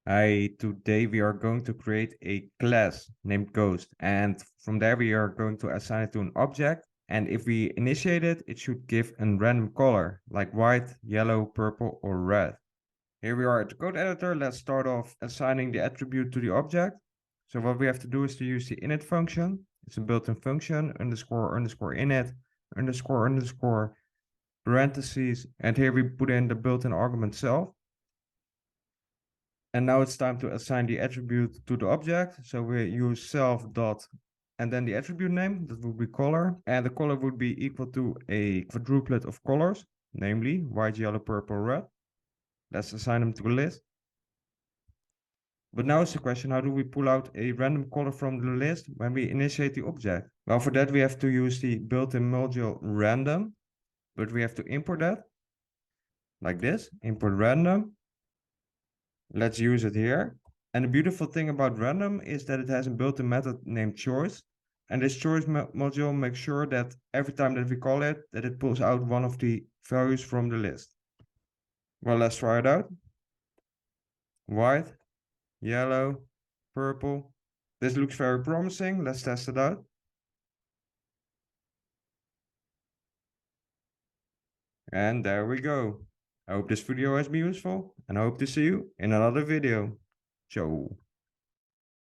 Today we are going to create a class named Ghost, and from there we are going to assign it to an object. And if we initiate it, it should give a random color like white, yellow, purple, or red. Here we are at the code editor. Let's start off assigning the attribute to the object. So what we have to do is to use the init function. It's a built-in function, underscore init, underscore parentheses, and here we put in the built-in argument self. And now it's time to assign the attribute to the object. So we use self dot and then the attribute name, that would be color. And the color would be equal to a quadruplet of colors, namely white, yellow, purple, red. Let's assign them to a list. But now is the question, how do we pull out a random color from the list when we initiate the object? Well, for that we have to use the built-in module random, but we have to import that like this, import random. Let's use it here. And the beautiful thing about random is that it has a built-in method named choice. And this choice module makes sure that every time that we call it, that it pulls out one of the values from the list. Well, let's try it out. White, yellow, purple. This looks very promising. Let's test it out. And there we go. I hope this video has been useful and I hope to see you in another video. Ciao.